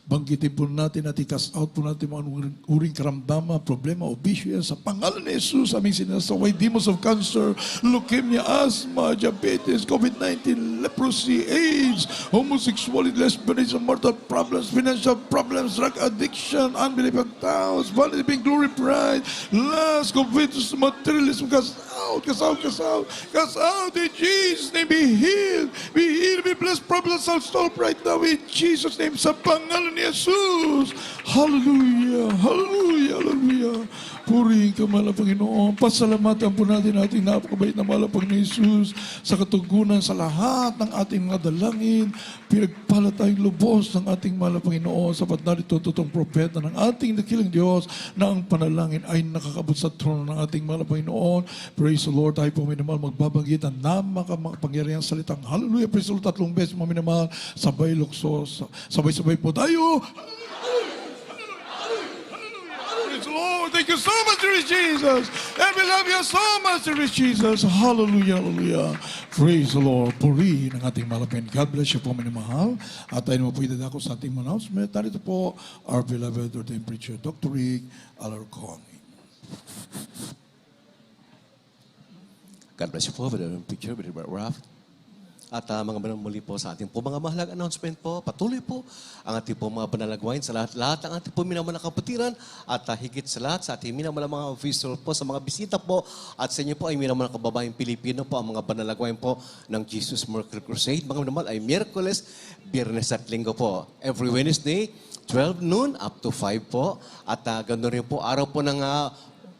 banggitin po natin at i-cast out po natin mga uring karamdaman, problema, obesity, sa pangalan ni Jesus, aming sinasaway, demons of cancer, leukemia, asthma, diabetes, COVID-19, leprosy, AIDS, homosexuality, lesbianism, mortal problems, financial problems, drug addiction, unbelief of doubts, vanity, being glory, pride, lust, covetous, materialism, cast out, cast out, cast out, cast out in Jesus' name, be healed, be blessed, problems, stop right now in Jesus' name, sa pangalan ni Jesus. Hallelujah, hallelujah, hallelujah. Purihin ka, mahal na Panginoon. Pasalamatan po natin ating napakabait na mahal na Panginoon Jesus sa katugunan sa lahat ng ating mga dalangin. Pinagpala tayong lubos ng ating mahal na Panginoon sapat narito totoong propeta ng ating dakilang Diyos na ang panalangin ay nakakabot sa trono ng ating mahal na Panginoon. Praise the Lord. Tayo po minamahal magbabanggit ang napakapangyarihang salitang hallelujah. Praise the Lord. 3 beses mo minamahal. Sabay lukso. Sabay-sabay po tayo. Lord, thank you so much, Lord Jesus. And we love you so much, Lord Jesus. Hallelujah, hallelujah. Praise the Lord. Purihin ang ating malapin. God bless you po, minamahal. At tayo naman po itadako sa ating announcement. Narito po, our beloved ordained preacher, Dr. Rick Alarcon. God bless you po, Brother Preacher, Brother Ralph. At mga manang muli po sa ating po mga mahalagang announcement po, patuloy po ang ating po mga panalagwain sa lahat ng ating po minamahal na kapatiran at higit sa lahat sa ating minamahal mga official po, sa mga bisita po at sa inyo po ay minamahal na kababayang Pilipino po ang mga panalagwain po ng Jesus Miracle Crusade. Mga minamahal ay Miyerkules, Biyernes at Linggo po. Every Wednesday, 12 noon up to 5 po. At ganoon rin po, araw po ng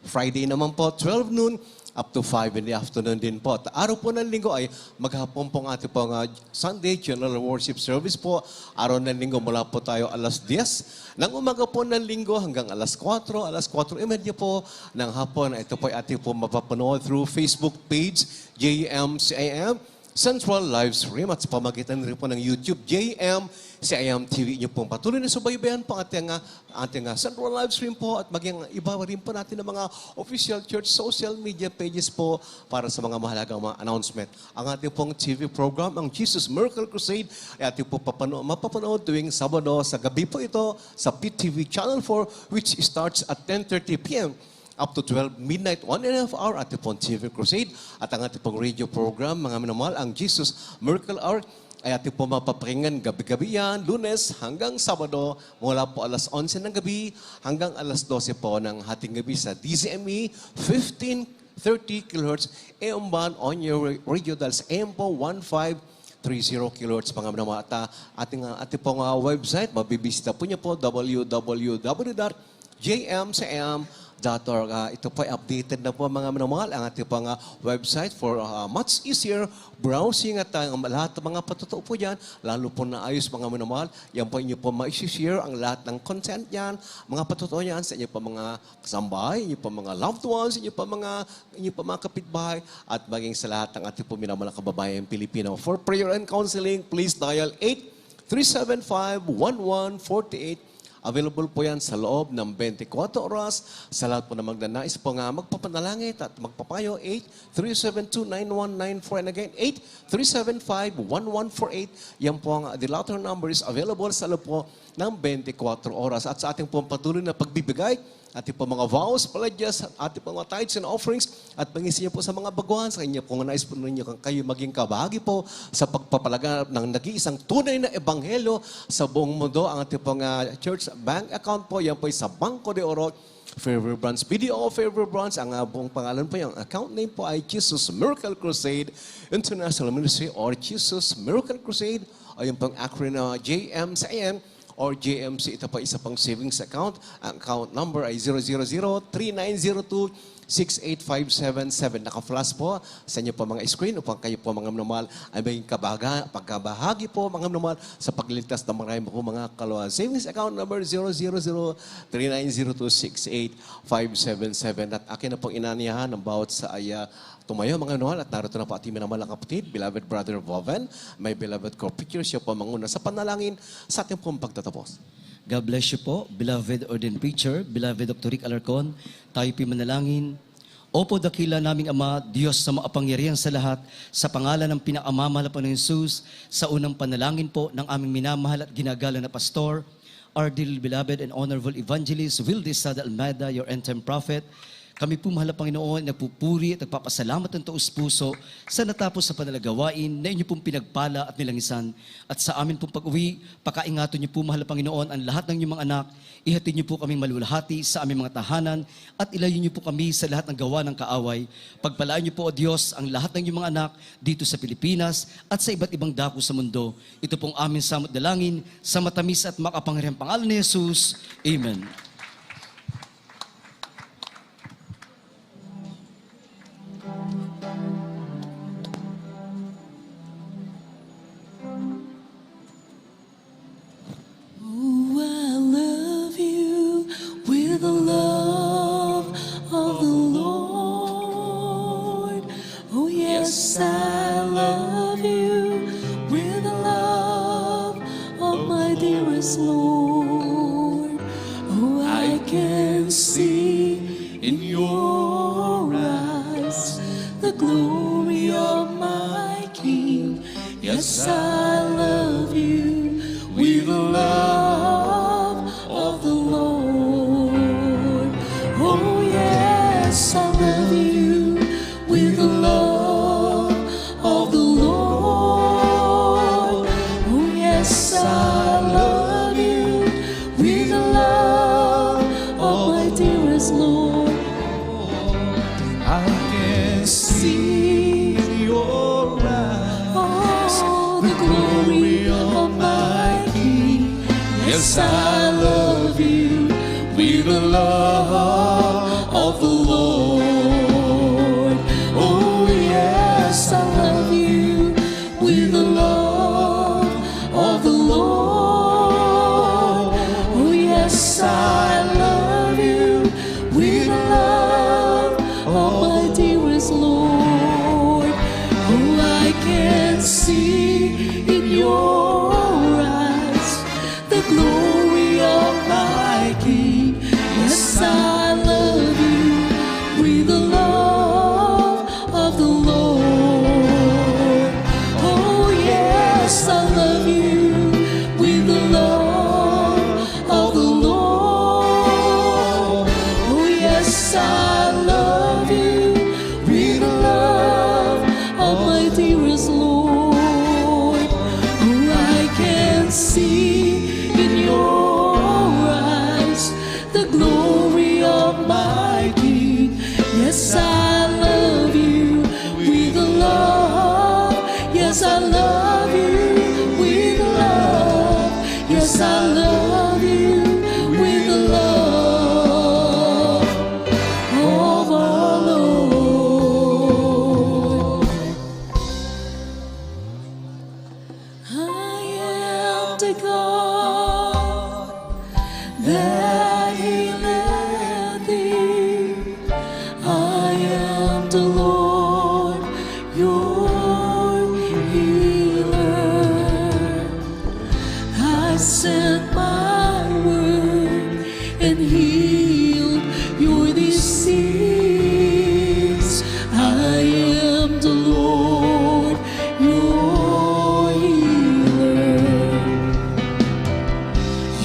Friday naman po, 12 noon up to 5 in the afternoon din po. At araw po ng linggo ay maghapon po ang ating pong Sunday General Worship Service po. Araw ng linggo mula po tayo alas 10. Nang umaga po ng linggo hanggang alas 4, alas 4:30 po ng hapon. Ito po ay ating po mapapanood through Facebook page, JMCIM Central Live Stream at sa pamagitan rin po ng YouTube, JMCIM TV. Inyo pong patuloy na subaybayan po ating Central Live Stream po at maging iba rin po natin ng mga official church social media pages po para sa mga mahalagang mga announcement. Ang ating pong TV program, ang Jesus Miracle Crusade, ay ating po mapapanood tuwing Sabado sa gabi po ito sa PTV Channel 4 which starts at 10:30 p.m. up to 12 midnight, 1.5 hour at po TV Crusade. At ang ating pong radio program, mga minamahal, ang Jesus Miracle Hour, ay ating po mapapakinggan gabi-gabi yan, Lunes hanggang Sabado, mula po alas 11 ng gabi hanggang alas 12 po ng hating gabi sa DZME 1530 kHz AM band on your radio dials AM po 1530 kHz, mga minamahal. At ating pong website, mabibisita po niyo po www.jmcm.org. Ito po ay updated na po, mga minamahal, ang ating pang website for much easier browsing at lahat ng mga patotoo po dyan, lalo po na ayos, mga minamahal. Yan po inyo po ma-share ang lahat ng content yan, mga patotoo yan sa inyo po mga kasambahay, inyo po mga loved ones, inyo po mga kapitbahay, at maging sa lahat ng ating po minamahal na kababayan Pilipino. For prayer and counseling, please dial 8-375-1148. Available po yan sa loob ng 24 oras. Sa lahat po na magnanais po nga magpapanalangit at magpapayo, 8-372-9194. And again, 8-375-1148. Yan po ang the latter number is available sa loob po ng 24 oras. At sa ating pong patuloy na pagbibigay ating po mga vows, pledges, ating po mga tithes and offerings, at pangisi niyo po sa mga baguhan, sa inyo po nais po ninyo kayo maging kabahagi po sa pagpapalaganap ng nag-iisang tunay na ebanghelyo sa buong mundo. Ang ating pong church bank account po, yan po ay sa Banco de Oro, Fairview Branch, BDO Fairview Branch. Ang buong pangalan po, yung account name po ay Jesus Miracle Crusade International Ministry or Jesus Miracle Crusade, o yung pang acronym JMCM or JMC. Ito po isa pang savings account. Ang account number ay 000-3902-68577. Naka-flash po sa inyo po mga screen upang kayo po mga minamahal ay maging pagkabahagi po mga minamahal sa pagliligtas ng marami po mga kaluhan. Savings account number 000-3902-68577. At akin na pong inaniyahan ng bawat sa tumayo mga minamahal, at narito na po ating minamahal na kapatid, beloved brother Voven, my beloved co-preacher, siya po manguna sa panalangin sa ating pong pagtatapos. God bless you po, beloved ordained preacher, beloved Dr. Rick Alarcon. Tayo po'y manalangin. Opo, dakila naming Ama, Diyos sa maapangyarihan sa lahat, sa pangalan ng pinakamamahal na Panginoon Jesus, sa unang panalangin po ng aming minamahal at ginagala na pastor, our dearly beloved and honorable evangelist, Wildy Sada Almeida, your end-time prophet. Kami po mahal na Panginoon, nagpupuri at nagpapasalamat ng taos puso sa natapos sa panalagawain na inyo pong pinagpala at nilangisan. At sa amin pong pag-uwi, pakaingatan niyo po mahal na Panginoon ang lahat ng inyong mga anak. Ihatid niyo po kaming malulahati sa aming mga tahanan at ilayo niyo po kami sa lahat ng gawa ng kaaway. Pagpalaan niyo po, O Diyos, ang lahat ng inyong mga anak dito sa Pilipinas at sa iba't ibang dako sa mundo. Ito pong aming samot dalangin sa matamis at makapangyarihang pangalan ni Jesus. Amen. Oh, I love you with the love of the Lord. Oh, yes, I love you with the love of my dearest Lord. Oh, I can see in your eyes the glory of my King. Yes, I love you with the love of the Lord. Oh, yes, I love you with the love of the Lord. Oh, yes, I love you with the love of my dearest Lord. I can see in your eyes the glory of my King. Yes, I love you with the love of the Lord. Oh, yes, I love you with the love of the Lord. Oh, yes, I love you with the love of my dearest Lord. Oh, I can see in your eyes the glory of my King. Yes, I love you with the love of the Lord. Oh, yes, I love you with the love of the Lord. Oh, yes, I love you with the love of my dearest Lord. Oh, I can see in your eyes the glory of my King. Yes, I love you with the love. Yes, I love you with the love. Yes, I love you with the love of our Lord. I am the God that healeth thee. I am the Lord, your healer. I sent my word and healed your disease. I am the Lord, your healer.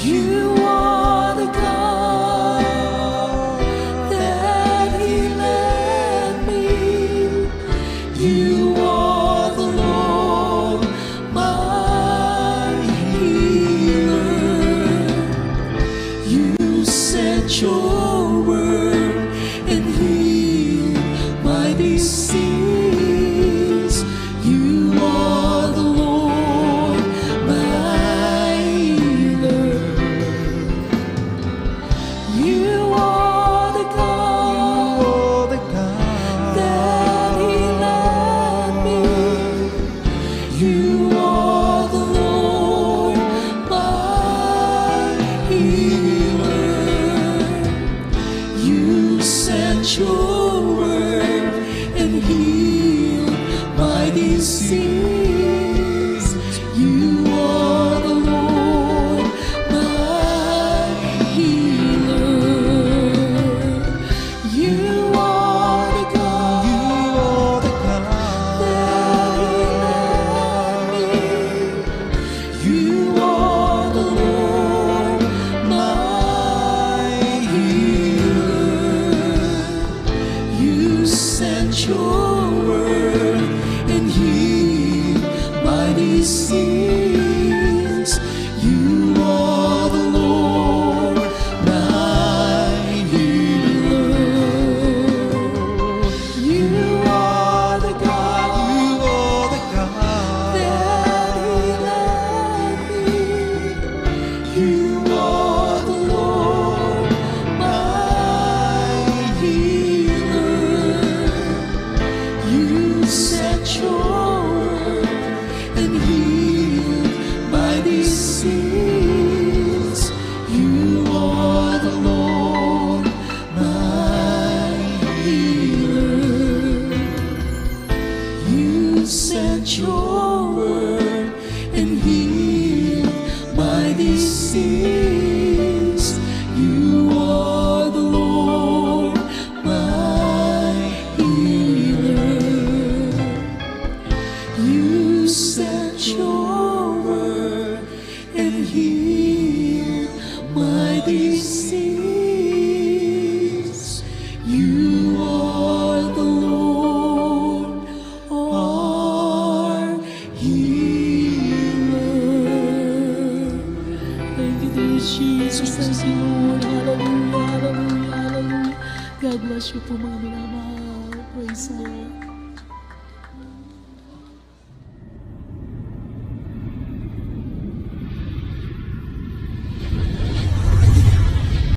You are the God your word and healed my disease. You are the Lord, my healer. You are the God that healed me. You are the Lord, my healer. You sent your word and healed my disease. You are the Lord, my healer. You are the God that healed me. You are the Lord, my healer. You sent your word and healed my disease. You are the Lord, my healer. You are the God that healed me. You are the Lord, my healer. You sent your word and healed my disease. You are the Lord, my healer. You sent your word and healed my disease. You are the Lord, my healer. You sent your word and healed my disease. You are the Lord, our healer. Thank you, dear Jesus. Thank you, Lord. Hallelujah, hallelujah, hallelujah. God bless you po mga minamahal. Praise the Lord.